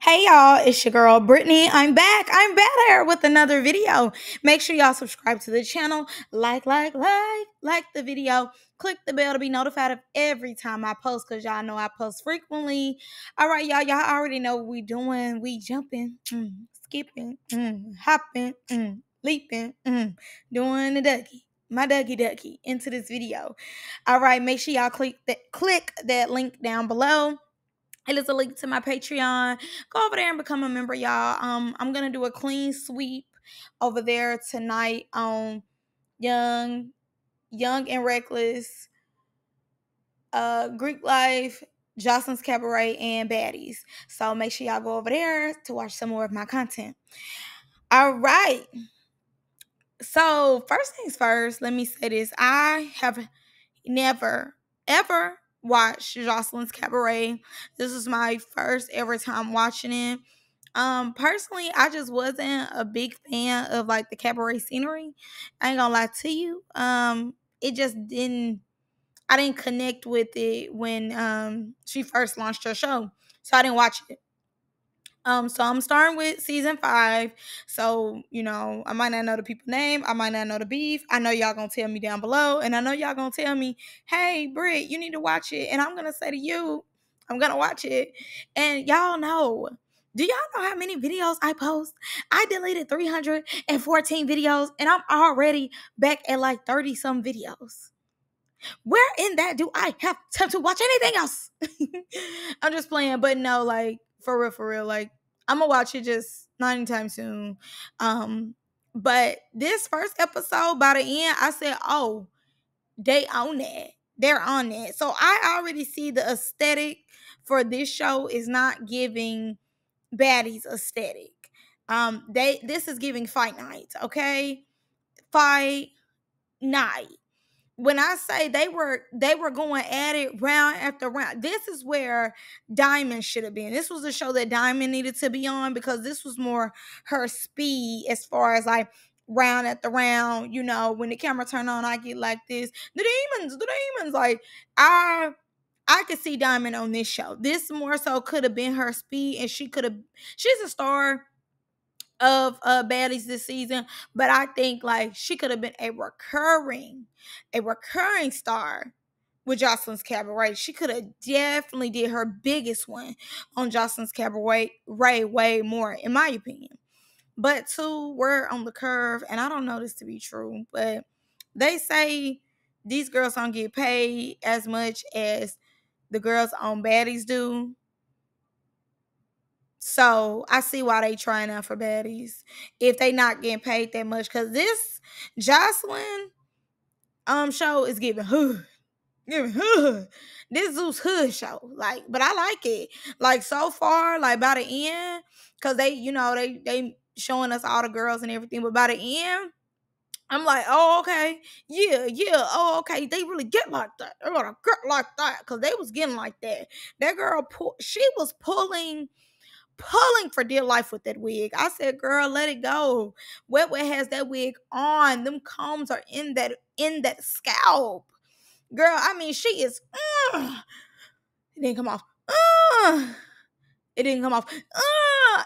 Hey y'all, it's your girl Brittany. I'm back. I'm better with another video. Make sure y'all subscribe to the channel, like the video, click the bell to be notified of every time I post because y'all know I post frequently. All right, y'all already know what we doing. We jumping, skipping, hopping, leaping, doing the Dougie. My Dougie Ducky into this video. All right, make sure y'all click that link down below. It is a link to my Patreon. Go over there and become a member, y'all. I'm gonna do a clean sweep over there tonight on Young, Young and Reckless, Greek Life, Joseline's Cabaret, and Baddies. So make sure y'all go over there to watch some more of my content. All right. So first things first, let me say this. I have never, ever watched Joseline's Cabaret. This was my first ever time watching it. Personally, I just wasn't a big fan of like the cabaret scenery. I ain't gonna lie to you. It just didn't I didn't connect with it when she first launched her show. So I didn't watch it. So I'm starting with season 5. So, I might not know the people name. I might not know the beef. I know y'all gonna tell me down below. And I know y'all gonna tell me, hey, Britt, you need to watch it. And I'm gonna say to you, I'm gonna watch it. And y'all know. Do y'all know how many videos I post? I deleted 314 videos and I'm already back at like 30 some videos. Where in that do I have time to watch anything else? I'm just playing, but no, like for real, like I'm gonna watch it just not anytime soon. But this first episode, by the end, I said, oh, they own that. They're on that. So I already see the aesthetic for this show is not giving baddies aesthetic. This is giving fight night, okay? Fight night. When I say they were going at it round after round, this is where Diamond should have been. This was a show that Diamond needed to be on because this was more her speed as far as like round after round. When the camera turn on, I get like this. The demons. Like I could see Diamond on this show. This more so could have been her speed, and she's a star of baddies this season, but I think like she could have been a recurring star with Joseline's Cabaret. She could have definitely did her biggest one on Joseline's Cabaret way more, in my opinion. But two were on the curve, and I don't know this to be true, but they say these girls don't get paid as much as the girls on baddies do. So I see why they trying out for baddies if they not getting paid that much. Cause this Joseline show is giving hood. This Zeus hood show. Like, but I like it. Like so far, like by the end, cause they showing us all the girls and everything. But by the end, I'm like, oh okay, yeah, oh okay. They really get like that. They're gonna get like that, cause they was getting like that. That girl, she was pulling for dear life with that wig. I said, girl, let it go. Wet has that wig on. Them combs are in that scalp. Girl, I mean, she is it didn't come off. It didn't come off.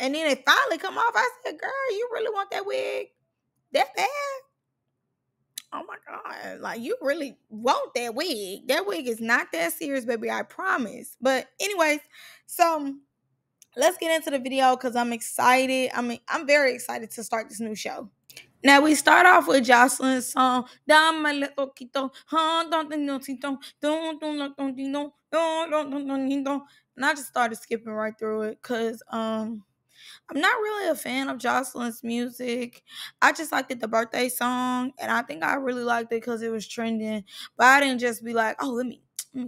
And then it finally come off. I said, girl, you really want that wig that bad? Oh my God. Like, you really want that wig. That wig is not that serious, baby. I promise. But anyways, so let's get into the video because I'm excited. I'm very excited to start this new show. Now we start off with Joseline's song, Dame little quito, and I just started skipping right through it because I'm not really a fan of Joseline's music. I just liked it, the birthday song, and I think I really liked it because it was trending. But I didn't just be like, oh, let me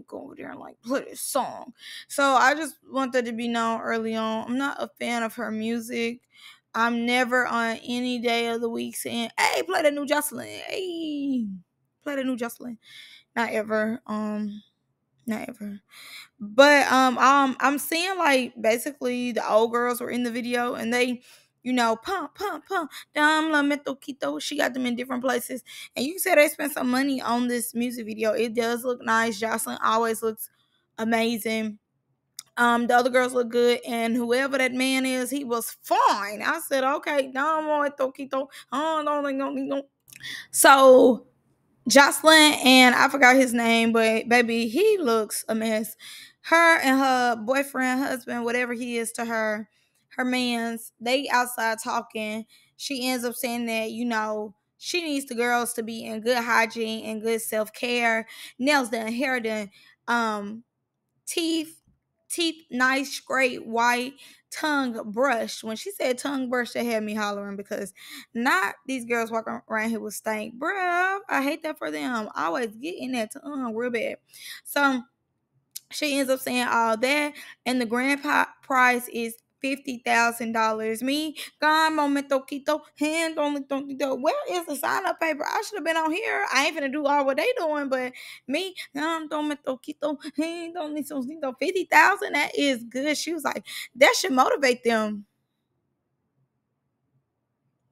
go over there and like play this song. So I just want that to be known early on. I'm not a fan of her music. I'm never on any day of the week saying, hey, play the new Joseline. Hey, play the new Joseline. Not ever. Not ever. But I'm seeing like basically the old girls were in the video and they, pump, dam la meto quito. She got them in different places. And you can say they spent some money on this music video. It does look nice. Joseline always looks amazing. The other girls look good, and whoever that man is, he was fine. I said, okay, no more toquito. Oh, no. So Jocelyn and I forgot his name, but baby, he looks a mess. Her and her boyfriend, husband, whatever he is to her, her man's, they outside talking. She ends up saying that, she needs the girls to be in good hygiene and good self-care, nails done, hair done, um, teeth, nice, straight, white, tongue brushed. When she said tongue brushed, that had me hollering because not these girls walking around here with stank. Bruh, I hate that for them. I always get in that tongue real bad. So she ends up saying all that, and the grand prize is $50,000. Me, gone momento quito, hand only toquito. Where is the sign up paper? I should have been on here. I ain't finna do all what they doing, but me, momento quito, hand only toquito. 50,000. That is good. She was like, that should motivate them.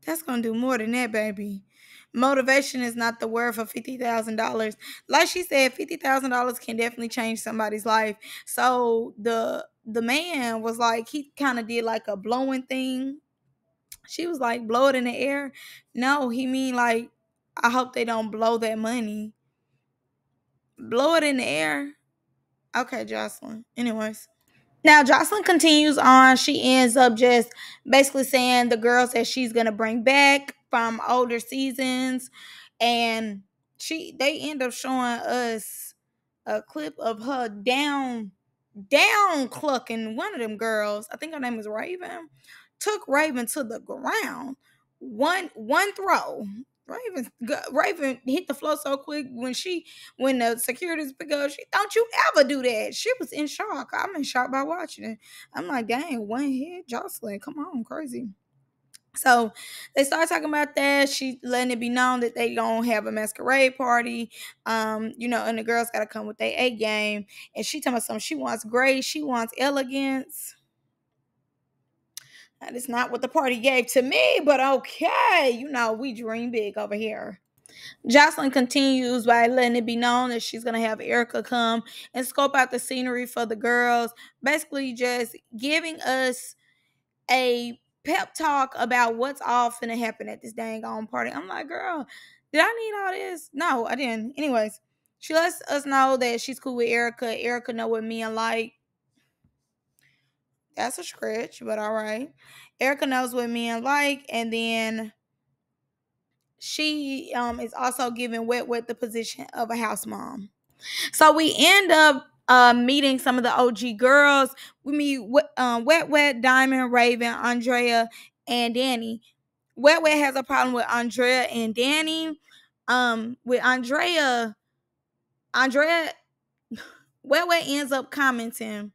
That's gonna do more than that, baby. Motivation is not the word for $50,000. Like she said, $50,000 can definitely change somebody's life. So the man was like, he kind of did like a blowing thing. She was like, blow it in the air. No, he mean like, I hope they don't blow that money. Blow it in the air. Okay, Jocelyn. Anyways. Now, Jocelyn continues on. She ends up just basically saying the girls that she's gonna bring back from older seasons, and they end up showing us a clip of her down clucking one of them girls. I think her name is Raven. Took Raven to the ground. One throw. Raven hit the floor so quick when the securities pick up. She don't you ever do that. She was in shock. I'm in shock by watching it. I'm like, dang, one hit, Jocelyn, come on, crazy. So they start talking about that. She letting it be known that they gonna have a masquerade party. And the girls gotta come with their A game. And she talking about something. She wants grace. She wants elegance. That is not what the party gave to me, but okay. We dream big over here. Jocelyn continues by letting it be known that she's going to have Erica come and scope out the scenery for the girls, basically just giving us a pep talk about what's all finna happen at this dang on party. I'm like, girl, did I need all this? No, I didn't. Anyways, she lets us know that she's cool with Erica. Erica know what men like. That's a stretch, but all right. Erica knows what men like, and then she is also giving Wet the position of a house mom. So we end up meeting some of the OG girls. We meet Wet, Diamond, Raven, Andrea, and Danny. Wet has a problem with Andrea and Danny. With Andrea, Wet ends up commenting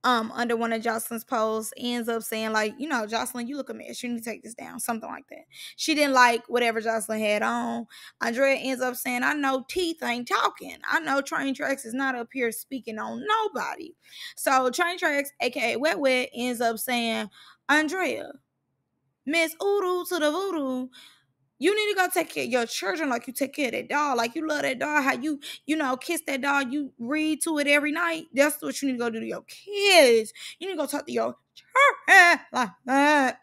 under one of Jocelyn's posts, ends up saying like, Jocelyn, you look a mess. You need to take this down. Something like that. She didn't like whatever Jocelyn had on. Andrea ends up saying, I know teeth ain't talking. I know Train Tracks is not up here speaking on nobody. So Train Tracks, aka Wet, ends up saying, Andrea, Miss Udo to the voodoo. You need to go take care of your children like you take care of that dog. Like you love that dog. How kiss that dog. You read to it every night. That's what you need to go do to your kids. You need to go talk to your children like that.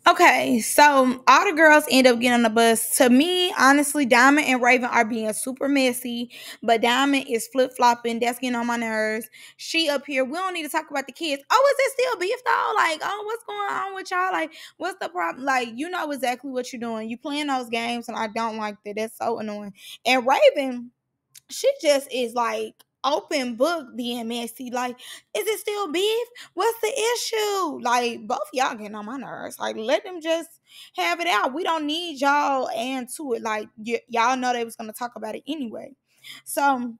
Okay, so all the girls end up getting on the bus. To me, honestly, Diamond and Raven are being super messy, but Diamond is flip-flopping. That's getting on my nerves. She up here, we don't need to talk about the kids. Oh, is it still beef though? Like, oh, what's going on with y'all? Like, what's the problem? Like, you know exactly what you're doing. You playing those games, and I don't like that. That's so annoying. And Raven, she just is like open book being messy. Like, is it still beef? What's the issue? Like, both y'all getting on my nerves. Like, let them just have it out. We don't need y'all and to it. Like, y'all know they was gonna talk about it anyway. So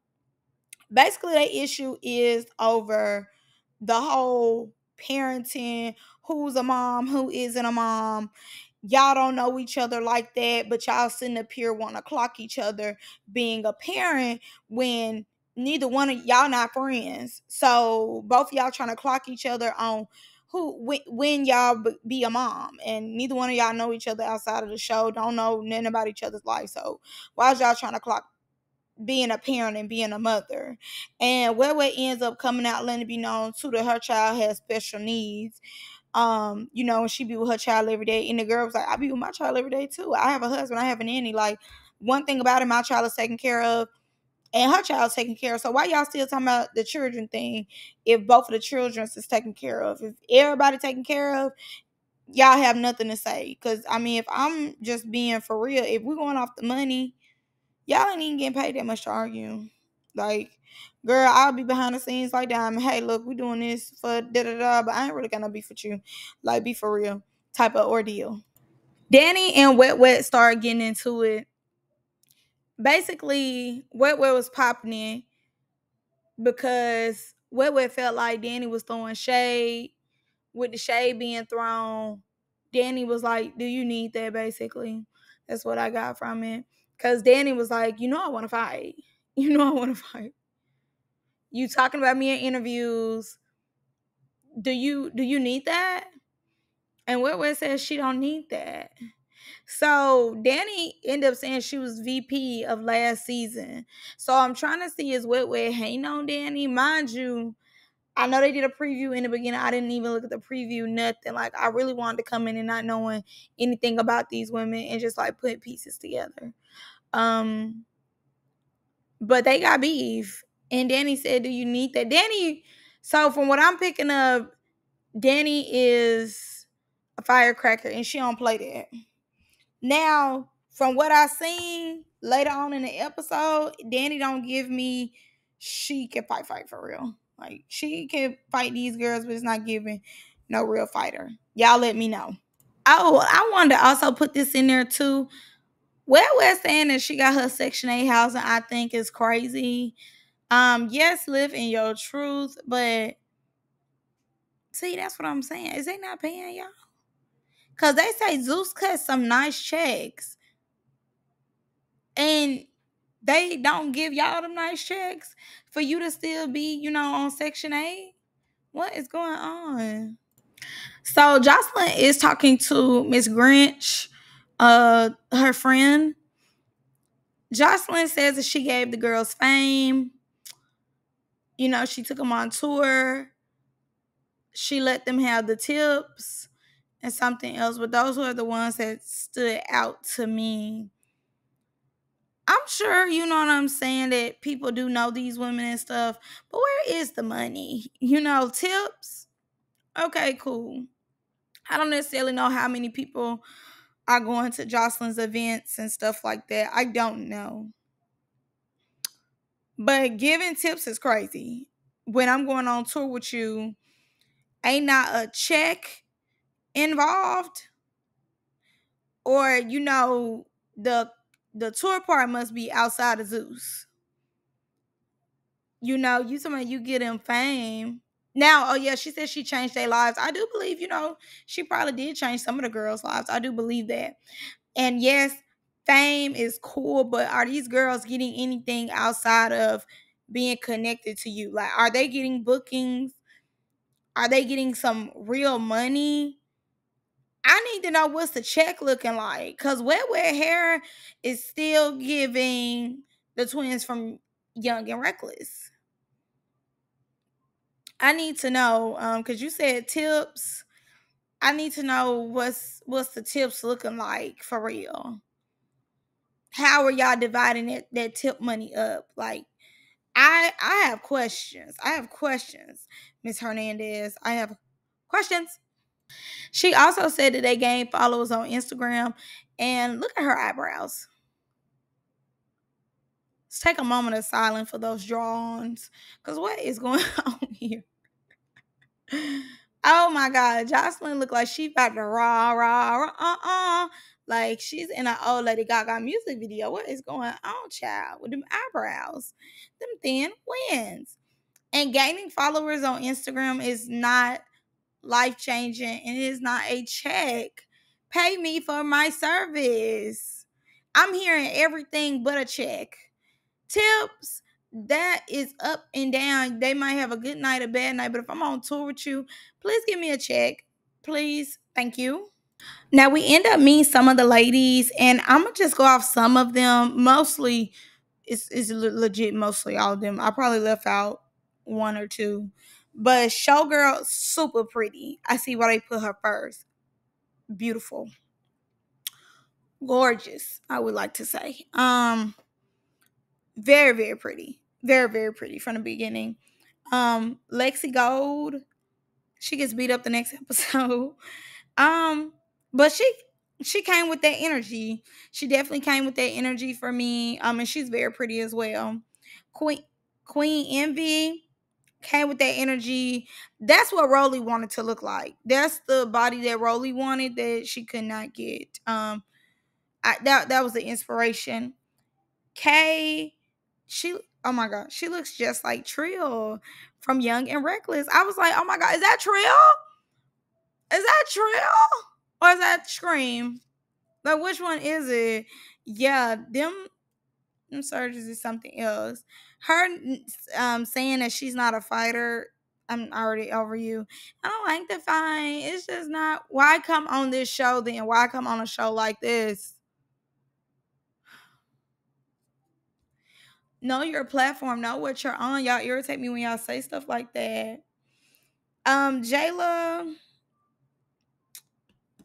basically, the issue is over the whole parenting. Who's a mom? Who isn't a mom? Y'all don't know each other like that, but y'all sitting up here want to clock each other being a parent when neither one of y'all not friends. So both of y'all trying to clock each other on when y'all be a mom, and neither one of y'all know each other outside of the show. Don't know nothing about each other's life. So why is y'all trying to clock being a parent and being a mother. And what ends up coming out, letting it be known too that her child has special needs. And she be with her child every day. And the girl was like, I be with my child every day too. I have a husband, I have a nanny. Like, one thing about it, my child is taken care of and her child's taken care of. So why y'all still talking about the children thing if both of the children is taken care of? If everybody taken care of, y'all have nothing to say. Cause I mean, if I'm just being for real, if we're going off the money, y'all ain't even getting paid that much to argue. Like, girl, I'll be behind the scenes like that. Hey, look, we doing this for da da da, but I ain't really got no beef with you. Like, be for real type of ordeal. Danny and Wet Wet started getting into it. Basically, Wet Wet was popping in because Wet Wet felt like Danny was throwing shade. With the shade being thrown, Danny was like, do you need that, basically? That's what I got from it. Because Danny was like, I want to fight. I want to fight. You talking about me in interviews. Do you need that? And Wet says she don't need that. So Danny ended up saying she was VP of last season. So I'm trying to see is Wet hating on Danny. Mind you, I know they did a preview in the beginning. I didn't even look at the preview, nothing. Like, I really wanted to come in and not knowing anything about these women and just like put pieces together. But they got beef. And Danny said, do you need that? So from what I'm picking up, Danny is a firecracker and she don't play that. Now, from what I seen later on in the episode, Danny don't give me she can fight for real. Like, she can fight these girls, but it's not giving no real fighter. Y'all let me know. Oh, I wanted to also put this in there too. We're saying that she got her Section 8 housing, I think is crazy. Yes, live in your truth, but see, that's what I'm saying. Is they not paying y'all? Because they say Zeus cut some nice checks. And they don't give y'all them nice checks for you to still be, on Section 8? What is going on? So Joseline is talking to Miss Grinch, her friend. Joseline says that she gave the girls fame. She took them on tour. She let them have the tips and something else. But those were the ones that stood out to me. I'm sure, you know what I'm saying, that people do know these women and stuff. But where is the money? Tips? Okay, cool. I don't necessarily know how many people are going to Joseline's events and stuff like that. I don't know. But giving tips is crazy. When I'm going on tour with you, ain't not a check involved, or the tour part must be outside of Zeus. You talking about you get them fame. Now, oh yeah, she said she changed their lives. I do believe, she probably did change some of the girls' lives. I do believe that. And yes, fame is cool, but are these girls getting anything outside of being connected to you? Like, are they getting bookings? Are they getting some real money? I need to know what's the check looking like. Because Wet Hair is still giving the twins from Young and Reckless. I need to know, because you said tips. I need to know what's the tips looking like for real. How are y'all dividing that tip money up? Like, I have questions. Miss Hernandez. I have questions. She also said that they gained followers on Instagram. And look at her eyebrows. Let's take a moment of silence for those drawings. Because what is going on here? Oh my God. Joseline look like she about to rah. Like she's in an old Lady Gaga music video. What is going on, child? With them eyebrows. Them thin wins. And gaining followers on Instagram is not life-changing, and it is not a check. Pay me for my service. I'm hearing everything but a check. Tips, that is up and down. They might have a good night, a bad night, but if I'm on tour with you, please give me a check. Please. Thank you. Now, we end up meeting some of the ladies, and I'm going to just go off some of them. Mostly, it's legit mostly all of them. I probably left out one or two. But Showgirl, super pretty. I see why they put her first. Beautiful. Gorgeous, I would like to say. Very, very pretty. Very, very pretty from the beginning. Lexi Gold, she gets beat up the next episode. Um, but she came with that energy. She definitely came with that energy for me. And she's very pretty as well. Queen Queen Envy came with that energy. That's what Rolly wanted to look like. That's the body that Rolly wanted that she could not get. That was the inspiration. Kay, she oh my god, she looks just like Trill from Young and Reckless. I was like, oh my god, is that Trill? Is that Trill? Or is that Scream? Like, which one is it? Yeah, them surges is something else. Her saying that she's not a fighter, I'm already over you. I don't like the fight. It's just not. Why come on this show then? Why come on a show like this? Know your platform. Know what you're on. Y'all irritate me when y'all say stuff like that. Jayla,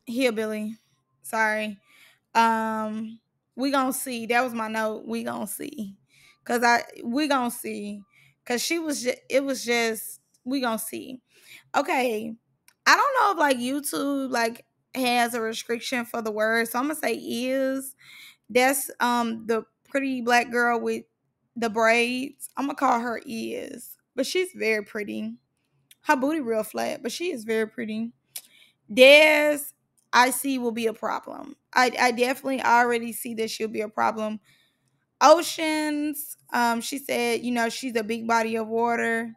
Hillbilly. Sorry. We gonna see. That was my note. We gonna see. We gonna see. Cause it was just we gonna see. Okay. I don't know if like YouTube like has a restriction for the word. So I'm gonna say is. That's the pretty black girl with the braids. I'm gonna call her is. But she's very pretty. Her booty real flat, but she is very pretty. Des, I see will be a problem. I definitely already see that she'll be a problem. Oceans, she said, she's a big body of water.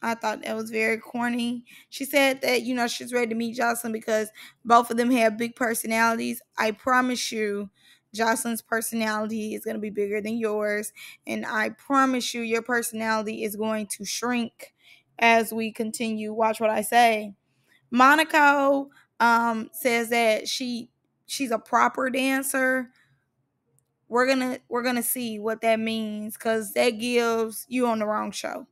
I thought that was very corny. She said that, she's ready to meet Joseline because both of them have big personalities. I promise you, Joseline's personality is going to be bigger than yours. And I promise you, your personality is going to shrink as we continue. Watch what I say. Monaco says that she's a proper dancer. We're gonna see what that means because that gives you on the wrong show,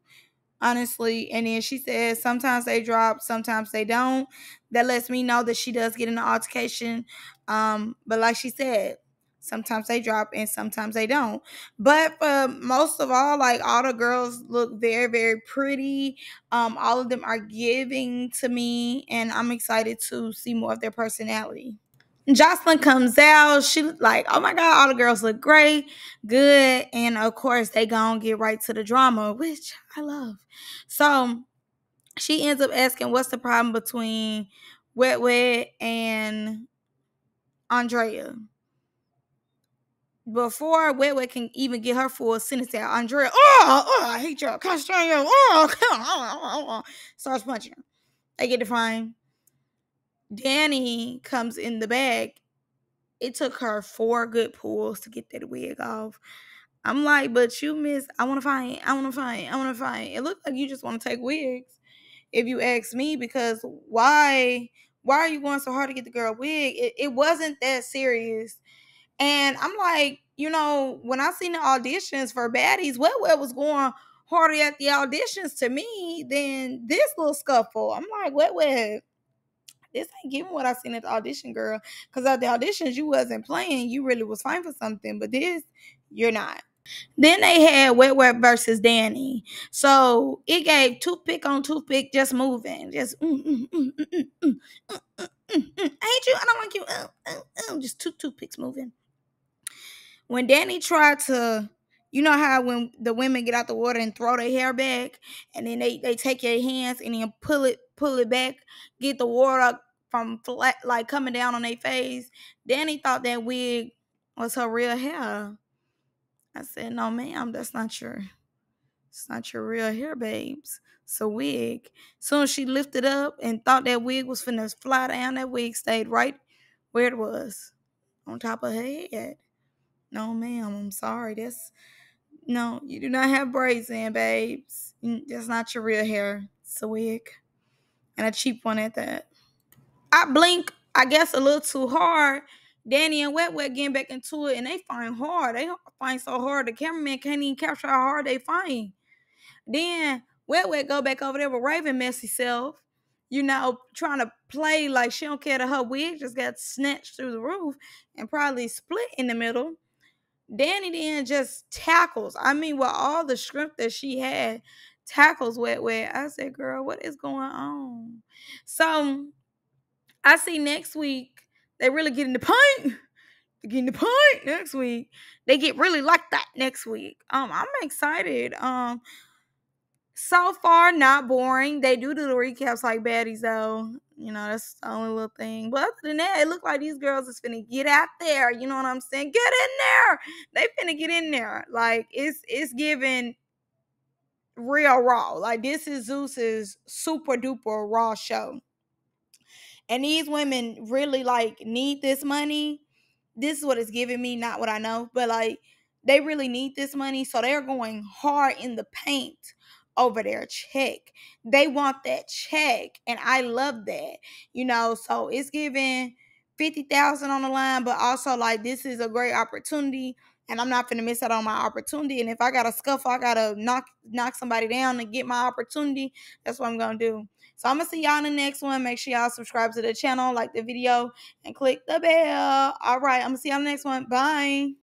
honestly. And then she says sometimes they drop, sometimes they don't. That lets me know that she does get in an altercation. But like she said, sometimes they drop and sometimes they don't. But for most of all, like all the girls look very, very pretty. All of them are giving to me, and I'm excited to see more of their personality. Joseline comes out. She like, oh my god, all the girls look great, good, and of course they gonna get right to the drama, which I love. So she ends up asking, "What's the problem between Wet Wet and Andrea?" Before Wet Wet can even get her full sentence out, Andrea, I hate you, can't stand you, starts punching her. They get defined. Danny comes in the bag. It took her 4 good pulls to get that wig off. I'm like, but you missed. I want to fight. I want to fight. I want to fight. It looks like you just want to take wigs, if you ask me, because why are you going so hard to get the girl a wig? It wasn't that serious. And I'm like, when I seen the auditions for Baddies, Wet was going harder at the auditions to me than this little scuffle. I'm like, Wet, this ain't giving what I seen at the audition, girl. Because at the auditions, you wasn't playing. You really was fine for something. But this, you're not. Then they had Wet versus Danny. So it gave toothpick on toothpick, just moving. Just, I hate you. I don't like you. Just two toothpicks moving. When Danny tried to, you know how when the women get out the water and throw their hair back, and then they take your hands and then pull it back, get the water from flat, like coming down on their face. Danny thought that wig was her real hair. I said, no, ma'am, it's not your real hair, babes. It's a wig. Soon as she lifted up and thought that wig was finna fly down, that wig stayed right where it was, on top of her head. No, ma'am, I'm sorry. No, you do not have braids in, babes. That's not your real hair. It's a wig. And a cheap one at that. I blink, I guess, a little too hard. Danny and Wet Wet getting back into it, and they fight hard. They fight so hard the cameraman can't even capture how hard they fight. Then Wet Wet go back over there with Raven messy self, trying to play like she don't care that her wig just got snatched through the roof and probably split in the middle. Danny then just tackles. I mean, with all the strength that she had, tackles Wet Wet. I said, girl, what is going on? So I see next week they really get in the paint. They get in the paint next week. They get really like that next week. I'm excited. So far, not boring. They do the recaps like baddies, though. That's the only little thing. But other than that, it look like these girls is finna get out there. You know what I'm saying? Get in there. They finna get in there. Like, it's giving real raw. Like, this is Zeus's super duper raw show. And these women really, like, need this money. This is what it's giving me, not what I know. But, like, they really need this money. So they're going hard in the paint over their check. They want that check. And I love that. So it's giving 50,000 on the line, but also like this is a great opportunity. And I'm not gonna miss out on my opportunity. And if I gotta scuffle, I gotta knock somebody down to get my opportunity. That's what I'm gonna do. So I'm gonna see y'all in the next one. Make sure y'all subscribe to the channel, like the video, and click the bell. All right, I'm gonna see y'all in the next one. Bye.